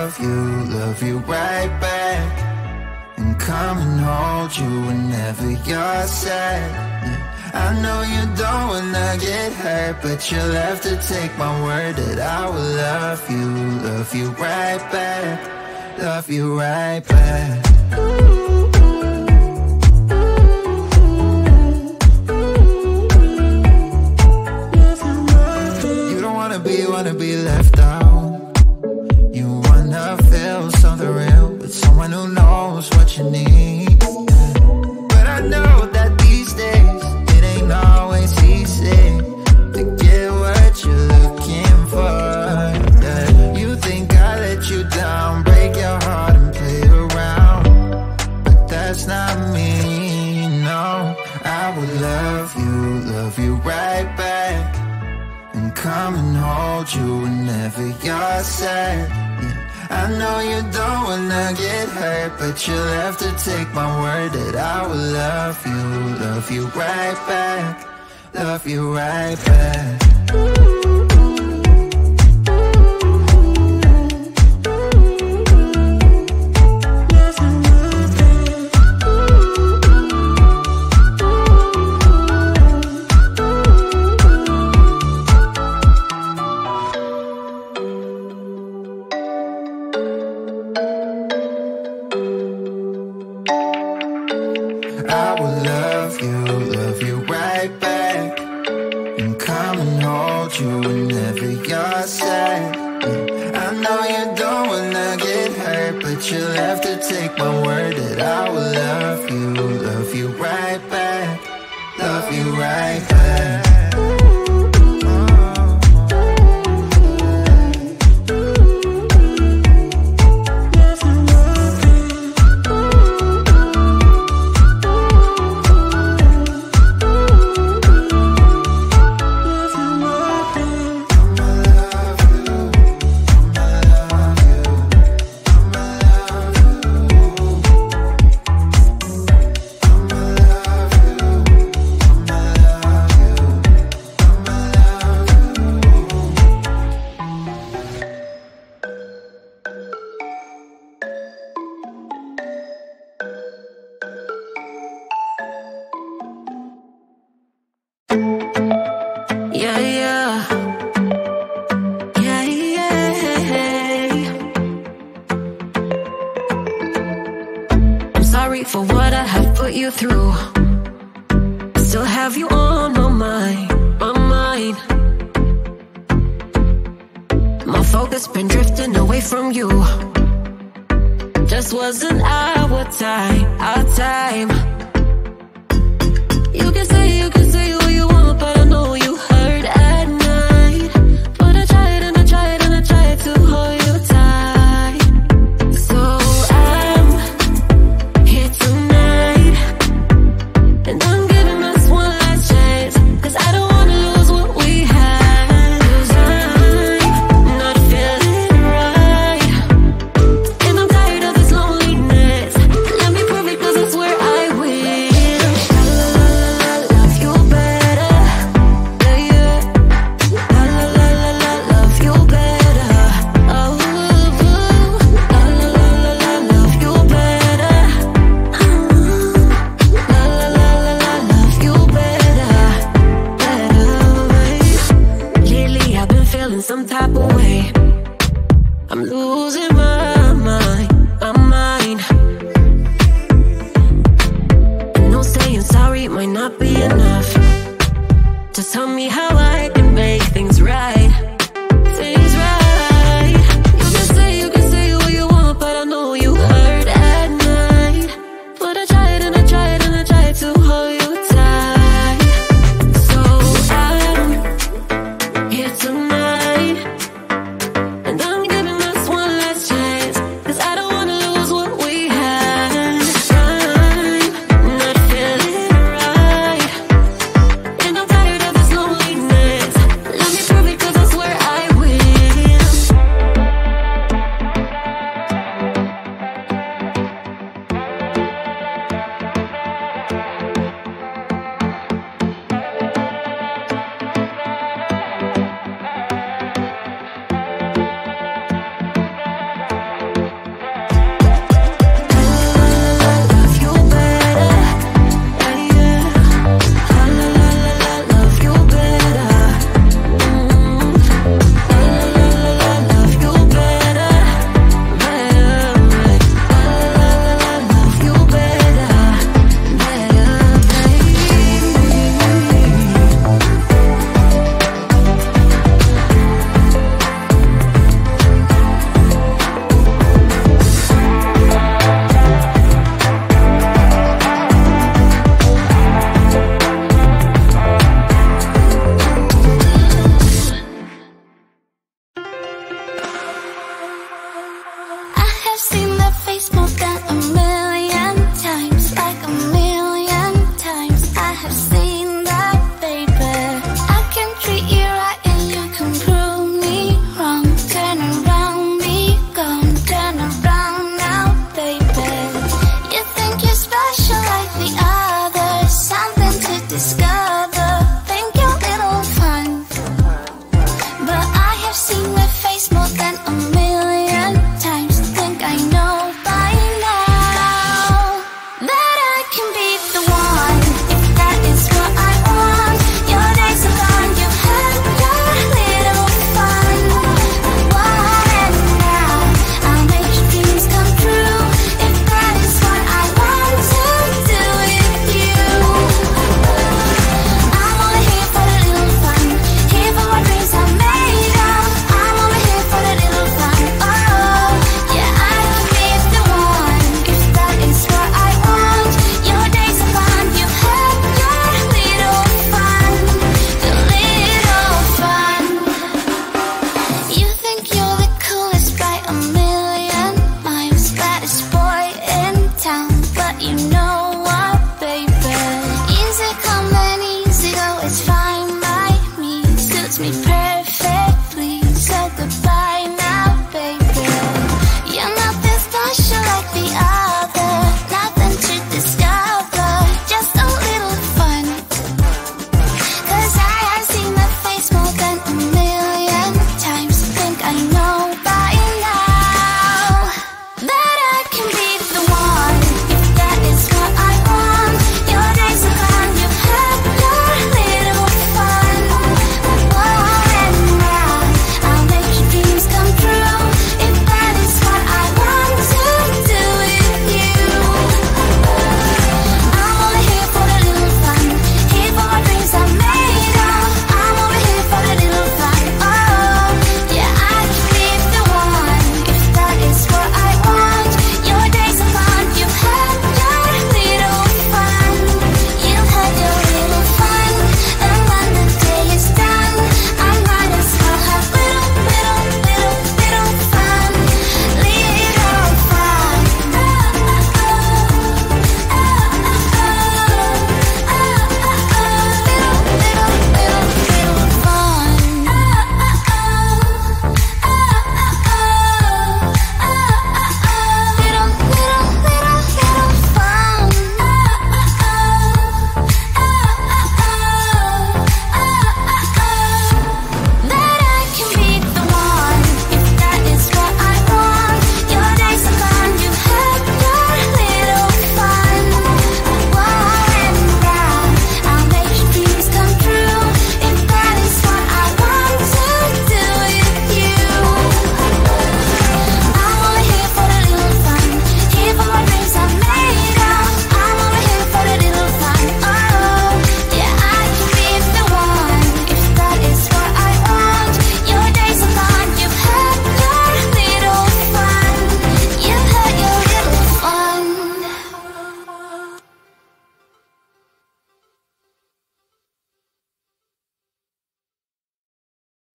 love you right back, and come and hold you whenever you're sad. Yeah, I know you don't wanna get hurt, but you'll have to take my word that I will love you right back, love you right back. You don't wanna be left out. You wanna feel something real with someone who knows what you need. But I know that these days it ain't always easy to get what you're looking for. Yeah. You think I let you down, break your heart and play around, but that's not me, no. I would love you right back, and come and hold you whenever you're sad. Yeah. I know you don't wanna get hurt, but you'll have to take my word that I will love you right back, love you right back. I will love you right back, and come and hold you whenever you're sad. Yeah. I know you don't wanna get hurt, but you'll have to take my word that I will love you right back, love you right back. For what I have put you through, I still have you on my mind, my mind. My focus been drifting away from you. Just wasn't our time, our time. You can say what you want, but I know you hurt at night. But I tried and I tried and I tried to hold you tight. So I'm here tonight, and I'm giving us one last chance, 'cause I don't wanna lose what we had. 'Cause I'm not feeling right, and I'm tired of this loneliness. Let me prove it, 'cause I swear I will. La la la la, love you better, yeah, yeah. La la la la la, love you better. Oh, la la la la la, love you better. La la la la la, love you better, better, babe. Lately I've been feeling some type of way. I'm losing my mind, my mind. I know saying sorry might not be enough. Just tell me how I can make things right, things right. You can say what you want, but I know you hurt at night. But I tried and I tried and I tried to hold you tight. So I'm here tonight,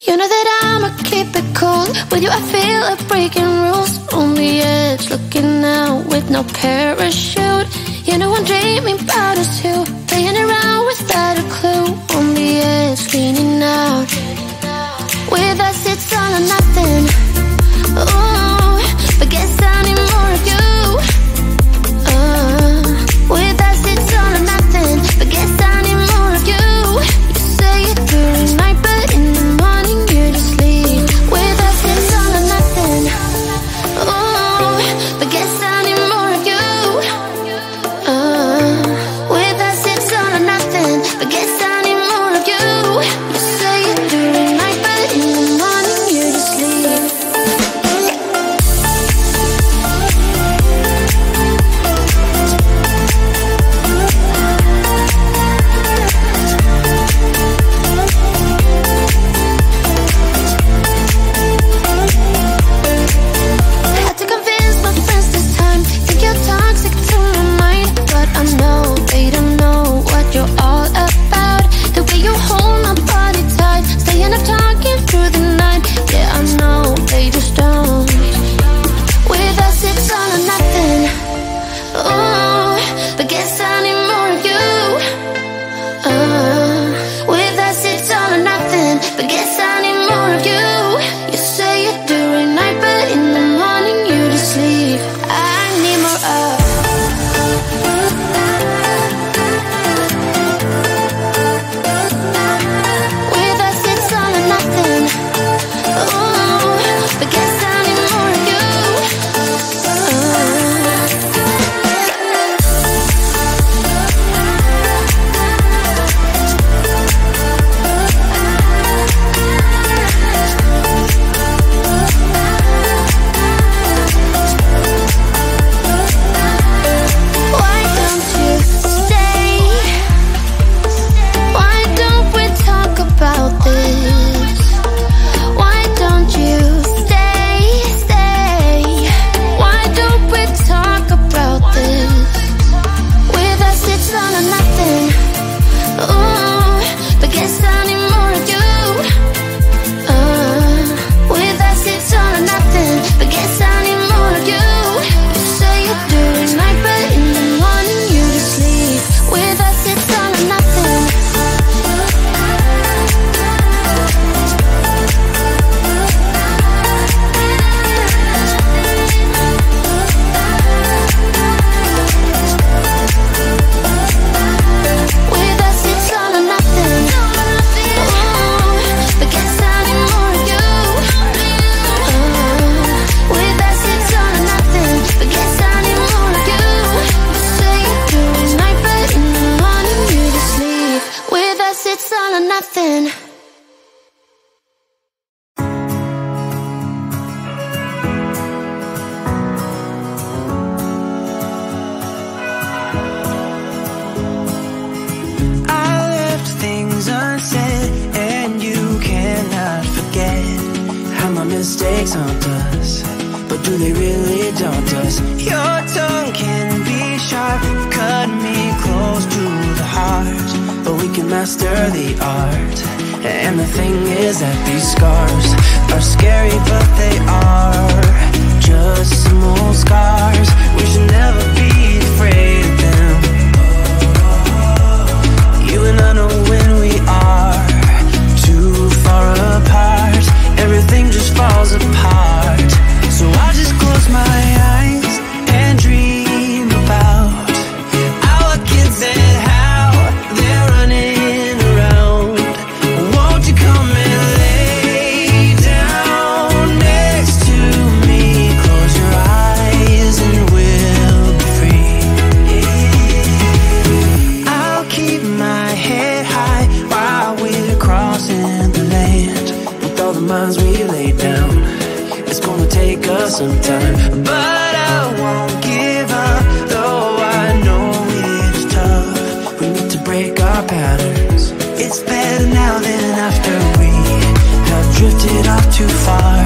You know that I'ma keep it cool. With you I feel like breaking rules. On the edge, looking out with no parachute. You know I'm dreaming about us two, playing around without a clue. On the edge, leaning out. With us it's all or nothing. Ooh, but guess I need more of you. With us it's all or nothing, but guess I need more of you. You say it during night, but in the morning you're just sleep. With us it's all or nothing. Ooh, but guess I need more of you. With us it's all or nothing, but guess I need more of you. You say it during night, but in the morning you're just sleep. Mistakes haunt us, but do they really daunt us? Your tongue can be sharp, cut me close to the heart, but we can master the art. And the thing is that these scars are scary, but they are just some old scars. We should never be afraid of them. You and I know when we are too far apart, everything just falls apart. So I just close my eyes and dream about our kids and how they're running around. Won't you come and lay down next to me? Close your eyes and we'll be free. I'll keep my head high while we're crossing the land. All the minds we lay down, it's gonna take us some time, but I won't give up, though I know it's tough. We need to break our patterns. It's better now than after we have drifted off too far.